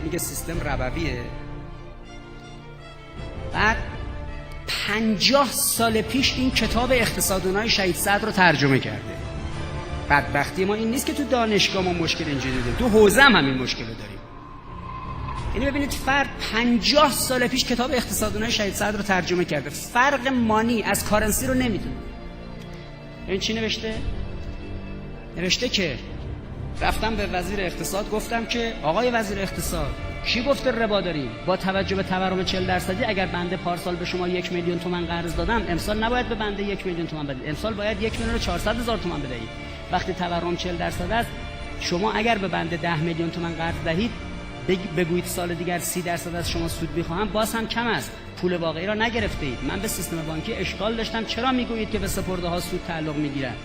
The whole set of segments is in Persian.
میگه سیستم ربویه. بعد 50 سال پیش این کتاب اقتصادونای شهید صدر رو ترجمه کرده. بدبختی ما این نیست که تو دانشگاه ما مشکل اینجوری داریم، تو حوزه هم همین مشکل رو داریم. یعنی ببینید فرد 50 سال پیش کتاب اقتصادونای شهید صدر رو ترجمه کرده، فرق مانی از کارنسی رو نمیدونه. این چی نوشته؟ نوشته که رفتم به وزیر اقتصاد گفتم که آقای وزیر اقتصاد کی گفته ربا داریم؟ با توجه به تورم 40% اگر بنده پارسال به شما 1 میلیون تومان قرض دادم، امسال نباید به بنده 1 میلیون تومان بدید، امسال باید 1,400,000 تومان بدهید. وقتی تورم 40% است، شما اگر به بنده 10 میلیون تومان قرض دهید، بگویید سال دیگر 30% از شما سود میخواهم، باز هم کم است، پول واقعی را نگرفته اید. من به سیستم بانکی اشکال داشتم، چرا میگویید که به سپرده ها سود تعلق میگیرد؟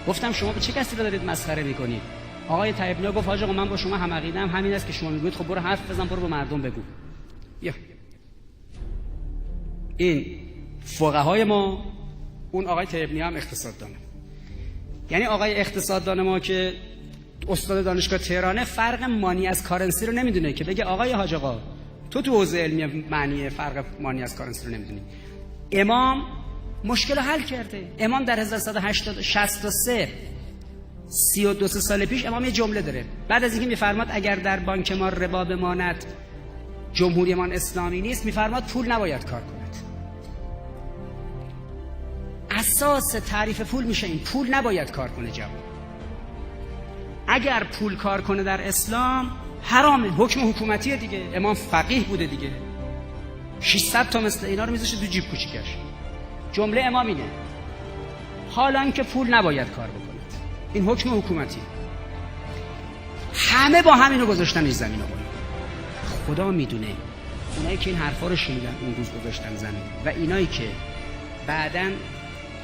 گفتم شما به چه کسی را دارید مسخره میکنید؟ آقای طیب‌نیا گفت حاج آقا من با شما هم عقیده‌ام، همین است که شما میگویید، خب برو حرف بزن، برو به مردم بگو. بیا این فقهای ما، اون آقای طیب‌نیا هم اقتصاددانه. یعنی آقای اقتصاددان ما که استاد دانشگاه تهرانه فرق مانی از کارنسی رو نمیدونه که بگه آقای حاج آقا تو حوزه علمی معنی فرق مانی از کارنسی رو نمیدونی. امام مشکل رو حل کرده. امام در 1163 32 سال پیش امام یه جمله داره، بعد از اینکه میفرماد اگر در بانک ما ربا بماند جمهوری ما اسلامی نیست، میفرماد پول نباید کار کند. اساس تعریف پول میشه این، پول نباید کار کنه جواب. اگر پول کار کنه در اسلام حرامه، حکم حکومتیه دیگه. امام فقیه بوده دیگه، 600 تا مثل اینا رو میذاشه تو جیب کوچیکش. جمله امام اینه، حالا اینکه پول نباید کار بکنه، این حکم حکومتی. همه با همینو گذاشتن این زمین. آقا خدا میدونه اونایی که این حرفا رو شنیدن اون روز گذاشتن زمین و اینایی که بعدن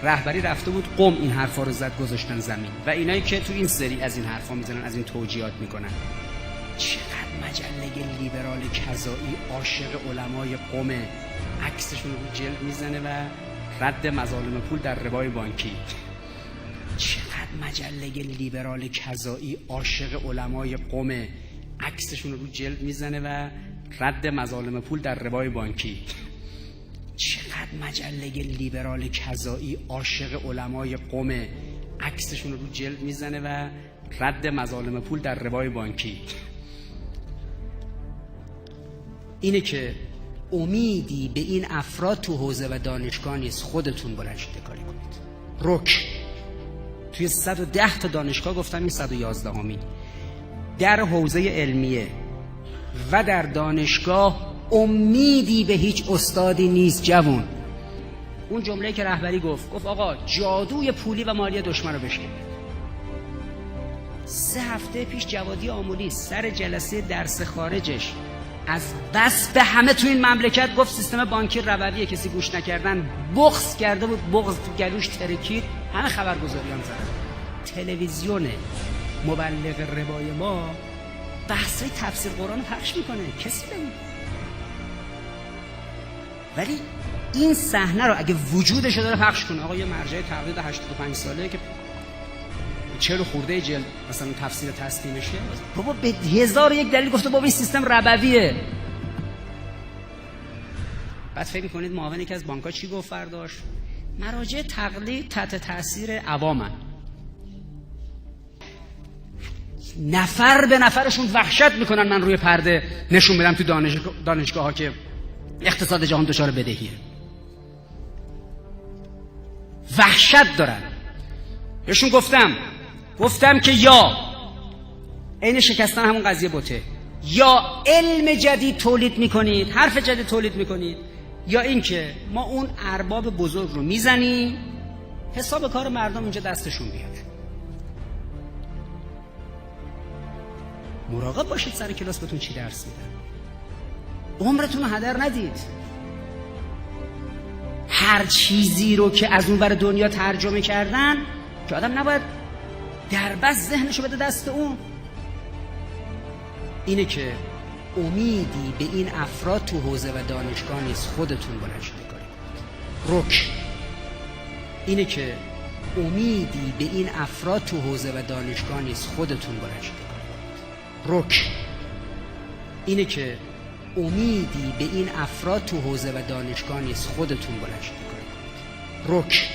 رهبری رفته بود قم این حرفا رو زد گذاشتن زمین و اینایی که تو این سری از این حرفا میزنن، از این توجیهات میکنن. چقدر مجله لیبرال کذایی عاشق علمای قم عکسشون رو جلد میزنه و رد مظالم پول در ربای بانکی. چقدر مجله لیبرال کذایی عاشق علمای قم عکسشون رو جلد میزنه و رد مظالم پول در ربای بانکی. چقدر مجله لیبرال کذایی عاشق علمای قم عکسشون رو جلد میزنه و رد مظالم پول در ربای بانکی. اینه که امیدی به این افراد تو حوزه و دانشگاه نیست، خودتون بلند شده کاری کنید. رک توی 110 تا دانشگاه گفتم، این 111 در حوزه علمیه و در دانشگاه امیدی به هیچ استادی نیست جوون. اون جمله که رهبری گفت آقا جادوی پولی و مالی دشمن رو بشکنید. 3 هفته پیش جوادی آمولی سر جلسه درس خارجش از بس به همه تو این مملکت گفت سیستم بانکی ربویه، کسی گوش نکردن بغض کرده بود، بغض تو گلوش ترکید، همه خبرگزاریان زدن. تلویزیون مبلغ ربای ما بحثای تفسیر قرآن رو پخش میکنه، کسی نمیدونه. ولی این صحنه رو اگه وجودش داره پخش کنه، آقا یه مرجع تقلید 85 ساله که 40 خورده جلد مثلا تفسیر تسلیمشه، بابا به 1001 دلیل گفته بابا این سیستم ربویه. بعد فکر میکنید معاون یکی از بانک‌ها چی گفت فرداش؟ مراجع تقلید تحت تاثیر عوامن، نفر به نفرشون وحشت میکنن من روی پرده نشون میدم تو دانشگاه ها که اقتصاد جهان دچار بدهیه، وحشت دارن. بهشون گفتم که یا عین شکستن همون قضیه بوته، یا علم جدید تولید میکنید، حرف جدید تولید میکنید، یا اینکه ما اون ارباب بزرگ رو میزنیم حساب کار مردم اینجا دستشون بیاد. مراقب باشید سر کلاس بهتون چی درس میدن، عمرتون رو هدر ندید. هر چیزی رو که از اون ور دنیا ترجمه کردن که آدم نباید در بس ذهنشو بده دست اون. اینه که امیدی به این افراد تو حوزه و دانشگاه نیست، خودتون بلند شده کاری کنید. رک اینه که امیدی به این افراد تو حوزه و دانشگاه نیست، خودتون بلند شده کاری کنید. رک اینه که امیدی به این افراد تو حوزه و دانشگاه نیست. خودتون بلند شید کار کنید. رک